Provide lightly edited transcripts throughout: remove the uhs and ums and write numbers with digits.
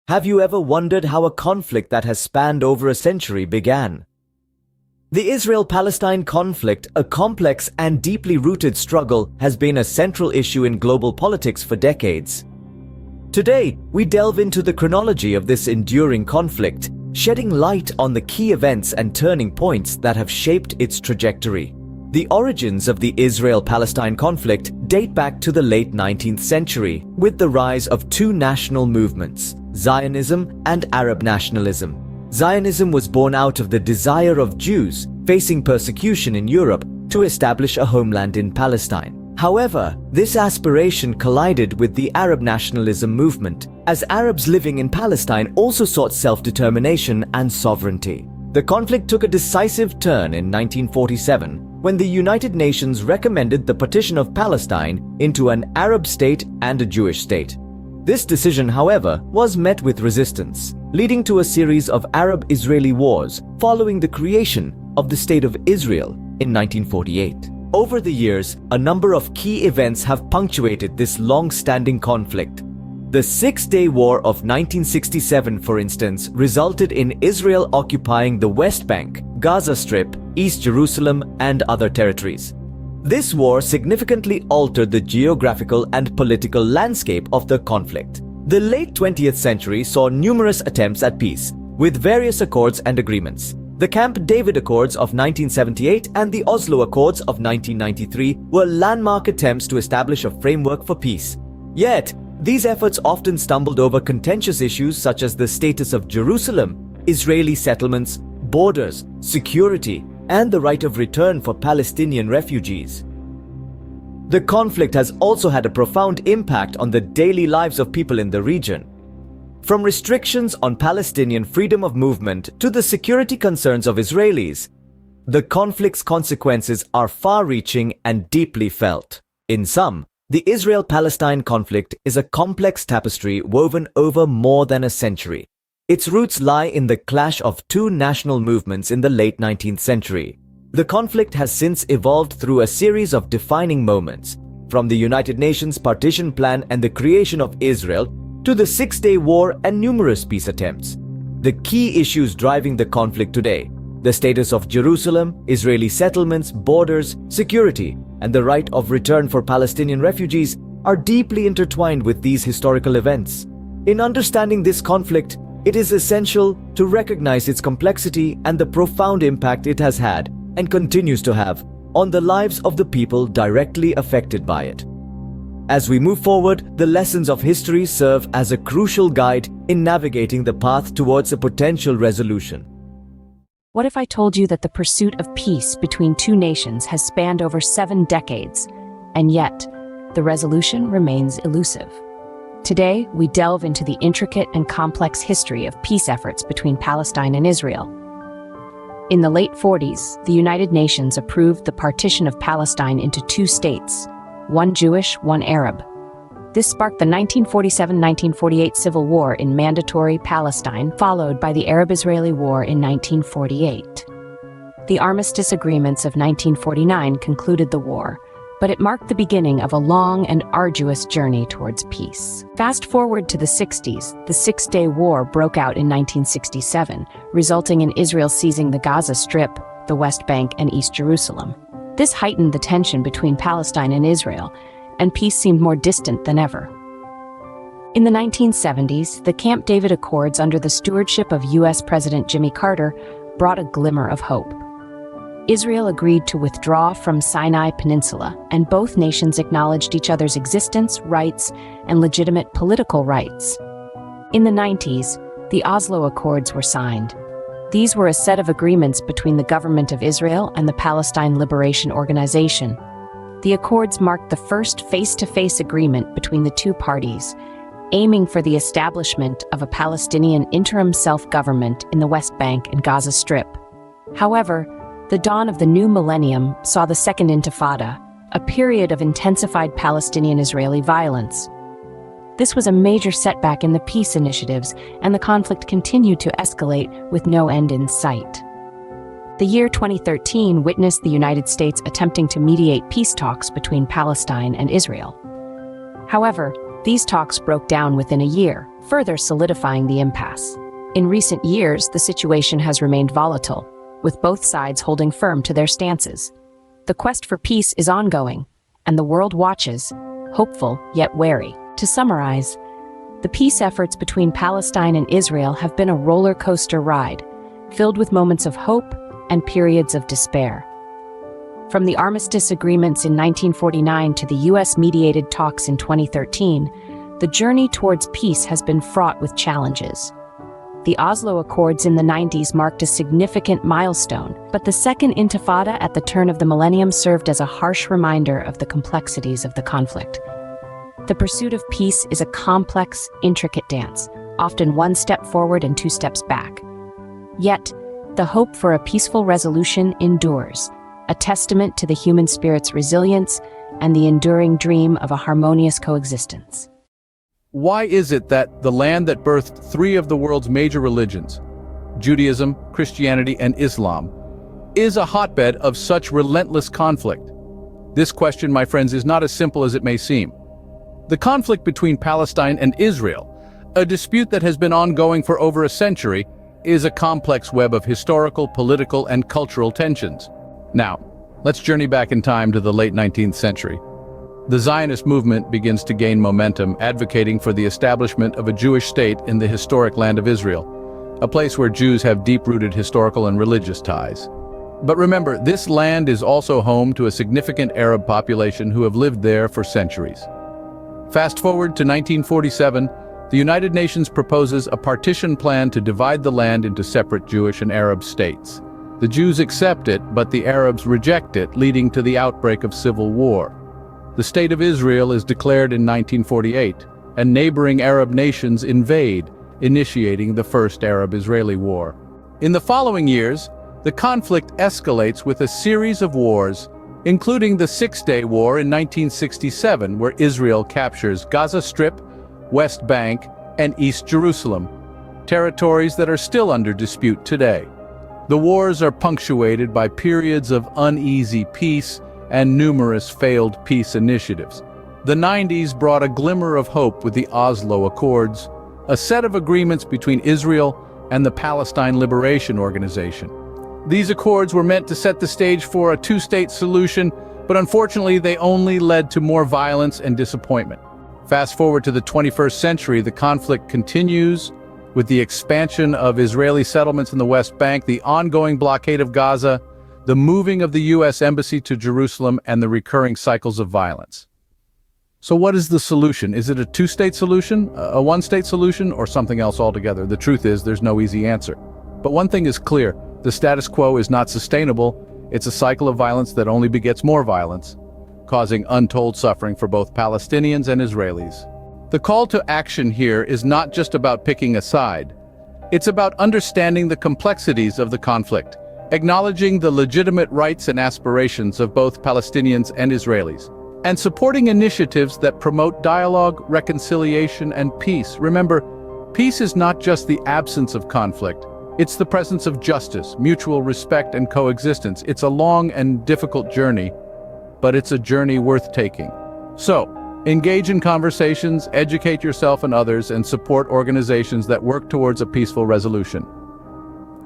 Have you ever wondered how a conflict that has spanned over a century began? The Israel-Palestine conflict, a complex and deeply rooted struggle, has been a central issue in global politics for decades. Today, we delve into the chronology of this enduring conflict, shedding light on the key events and turning points that have shaped its trajectory. The origins of the Israel-Palestine conflict date back to the late 19th century, with the rise of two national movements, Zionism and Arab nationalism. Zionism was born out of the desire of Jews facing persecution in Europe to establish a homeland in Palestine. However, this aspiration collided with the Arab nationalism movement, as Arabs living in Palestine also sought self-determination and sovereignty. The conflict took a decisive turn in 1947 when the United Nations recommended the partition of Palestine into an Arab state and a Jewish state. This decision, however, was met with resistance, leading to a series of Arab-Israeli wars following the creation of the State of Israel in 1948. Over the years, a number of key events have punctuated this long-standing conflict. The Six-Day War of 1967, for instance, resulted in Israel occupying the West Bank, Gaza Strip, East Jerusalem, and other territories. This war significantly altered the geographical and political landscape of the conflict. The late 20th century saw numerous attempts at peace, with various accords and agreements. The Camp David Accords of 1978 and the Oslo Accords of 1993 were landmark attempts to establish a framework for peace. Yet, these efforts often stumbled over contentious issues such as the status of Jerusalem, Israeli settlements, borders, security, and the right of return for Palestinian refugees. The conflict has also had a profound impact on the daily lives of people in the region. From restrictions on Palestinian freedom of movement to the security concerns of Israelis, the conflict's consequences are far-reaching and deeply felt. In sum, the Israel-Palestine conflict is a complex tapestry woven over more than a century. Its roots lie in the clash of two national movements in the late 19th century. The conflict has since evolved through a series of defining moments, from the United Nations partition plan and the creation of Israel to the Six-Day War and numerous peace attempts. The key issues driving the conflict today, the status of Jerusalem, Israeli settlements, borders, security, and the right of return for Palestinian refugees, are deeply intertwined with these historical events. In understanding this conflict, it is essential to recognize its complexity and the profound impact it has had and continues to have on the lives of the people directly affected by it. As we move forward, the lessons of history serve as a crucial guide in navigating the path towards a potential resolution. What if I told you that the pursuit of peace between two nations has spanned over 7 decades, and yet the resolution remains elusive? Today, we delve into the intricate and complex history of peace efforts between Palestine and Israel. In the late 40s, the United Nations approved the partition of Palestine into 2 states, one Jewish, one Arab. This sparked the 1947-1948 civil war in Mandatory Palestine, followed by the Arab-Israeli War in 1948. The Armistice Agreements of 1949 concluded the war, but it marked the beginning of a long and arduous journey towards peace. Fast forward to the 60s, the Six-Day War broke out in 1967, resulting in Israel seizing the Gaza Strip, the West Bank, and East Jerusalem. This heightened the tension between Palestine and Israel, and peace seemed more distant than ever. In the 1970s, the Camp David Accords under the stewardship of U.S. President Jimmy Carter brought a glimmer of hope. Israel agreed to withdraw from Sinai Peninsula, and both nations acknowledged each other's existence, rights, and legitimate political rights. In the 90s, the Oslo Accords were signed. These were a set of agreements between the government of Israel and the Palestine Liberation Organization. The accords marked the first face-to-face agreement between the two parties, aiming for the establishment of a Palestinian interim self-government in the West Bank and Gaza Strip. However, the dawn of the new millennium saw the Second Intifada, a period of intensified Palestinian-Israeli violence. This was a major setback in the peace initiatives, and the conflict continued to escalate with no end in sight. The year 2013 witnessed the United States attempting to mediate peace talks between Palestine and Israel. However, These talks broke down within a year, further solidifying the impasse. In recent years, the situation has remained volatile, with both sides holding firm to their stances. The quest for peace is ongoing, and the world watches, hopeful yet wary. To summarize, the peace efforts between Palestine and Israel have been a roller coaster ride, filled with moments of hope and periods of despair. From the armistice agreements in 1949 to the US-mediated talks in 2013, the journey towards peace has been fraught with challenges. The Oslo Accords in the 90s marked a significant milestone, but the Second Intifada at the turn of the millennium served as a harsh reminder of the complexities of the conflict. The pursuit of peace is a complex, intricate dance, often one step forward and two steps back. Yet, the hope for a peaceful resolution endures, a testament to the human spirit's resilience and the enduring dream of a harmonious coexistence. Why is it that the land that birthed three of the world's major religions, Judaism, Christianity, and Islam, is a hotbed of such relentless conflict? This question, my friends, is not as simple as it may seem. The conflict between Palestine and Israel, a dispute that has been ongoing for over a century, is a complex web of historical, political, and cultural tensions. Now, let's journey back in time to the late 19th century. The Zionist movement begins to gain momentum, advocating for the establishment of a Jewish state in the historic land of Israel, a place where Jews have deep-rooted historical and religious ties. But remember, this land is also home to a significant Arab population who have lived there for centuries. Fast forward to 1947, the United Nations proposes a partition plan to divide the land into separate Jewish and Arab states. The Jews accept it, but the Arabs reject it, leading to the outbreak of civil war. The State of Israel is declared in 1948, and neighboring Arab nations invade, initiating the First Arab-Israeli War. In the following years, the conflict escalates with a series of wars, including the Six-Day War in 1967, where Israel captures Gaza Strip, West Bank, and East Jerusalem, territories that are still under dispute today. The wars are punctuated by periods of uneasy peace and numerous failed peace initiatives. The 90s brought a glimmer of hope with the Oslo Accords, a set of agreements between Israel and the Palestine Liberation Organization. These accords were meant to set the stage for a two-state solution, but unfortunately they only led to more violence and disappointment. Fast forward to the 21st century, the conflict continues with the expansion of Israeli settlements in the West Bank, the ongoing blockade of Gaza, the moving of the U.S. Embassy to Jerusalem, and the recurring cycles of violence. So what is the solution? Is it a two-state solution, a one-state solution, or something else altogether? The truth is, there's no easy answer. But one thing is clear, the status quo is not sustainable. It's a cycle of violence that only begets more violence, causing untold suffering for both Palestinians and Israelis. The call to action here is not just about picking a side. It's about understanding the complexities of the conflict, acknowledging the legitimate rights and aspirations of both Palestinians and Israelis, and supporting initiatives that promote dialogue, reconciliation, and peace. Remember, peace is not just the absence of conflict. It's the presence of justice, mutual respect, and coexistence. It's a long and difficult journey, but it's a journey worth taking. So, engage in conversations, educate yourself and others, and support organizations that work towards a peaceful resolution.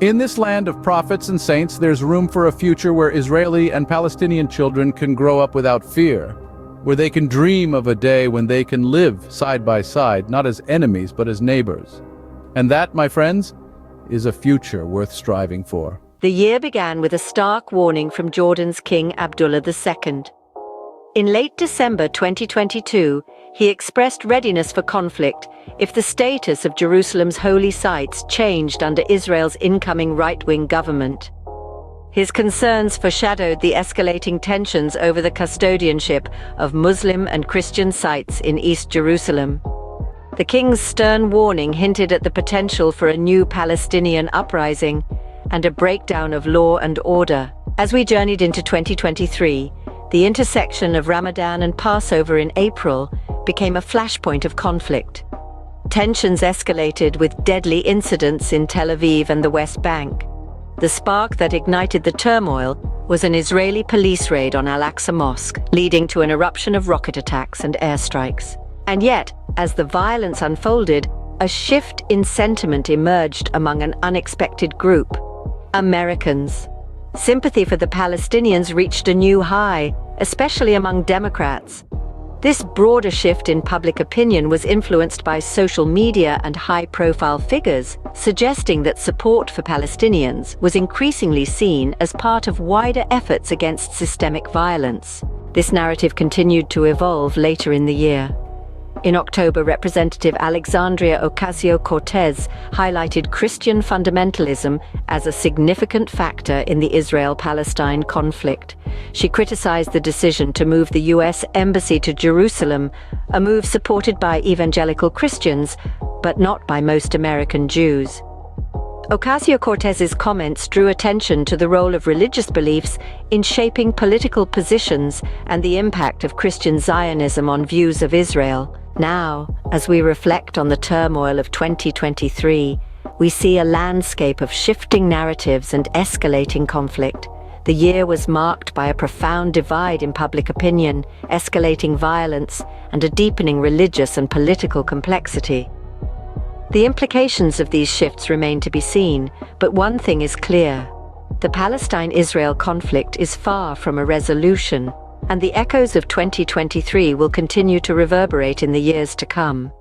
In this land of prophets and saints, there's room for a future where Israeli and Palestinian children can grow up without fear, where they can dream of a day when they can live side by side, not as enemies, but as neighbors. And that, my friends, is a future worth striving for. The year began with a stark warning from Jordan's King Abdullah II. In late December 2022, he expressed readiness for conflict if the status of Jerusalem's holy sites changed under Israel's incoming right-wing government. His concerns foreshadowed the escalating tensions over the custodianship of Muslim and Christian sites in East Jerusalem. The king's stern warning hinted at the potential for a new Palestinian uprising and a breakdown of law and order. As we journeyed into 2023, the intersection of Ramadan and Passover in April became a flashpoint of conflict. Tensions escalated with deadly incidents in Tel Aviv and the West Bank. The spark that ignited the turmoil was an Israeli police raid on Al-Aqsa Mosque, leading to an eruption of rocket attacks and airstrikes. And yet, as the violence unfolded, a shift in sentiment emerged among an unexpected group: Americans. Sympathy for the Palestinians reached a new high, especially among Democrats. This broader shift in public opinion was influenced by social media and high-profile figures, suggesting that support for Palestinians was increasingly seen as part of wider efforts against systemic violence. This narrative continued to evolve later in the year. In October, Representative Alexandria Ocasio-Cortez highlighted Christian fundamentalism as a significant factor in the Israel-Palestine conflict. She criticized the decision to move the U.S. Embassy to Jerusalem, a move supported by evangelical Christians, but not by most American Jews. Ocasio-Cortez's comments drew attention to the role of religious beliefs in shaping political positions and the impact of Christian Zionism on views of Israel. Now, as we reflect on the turmoil of 2023, we see a landscape of shifting narratives and escalating conflict. The year was marked by a profound divide in public opinion, escalating violence, and a deepening religious and political complexity. The implications of these shifts remain to be seen, but one thing is clear: the Palestine-Israel conflict is far from a resolution, and the echoes of 2023 will continue to reverberate in the years to come.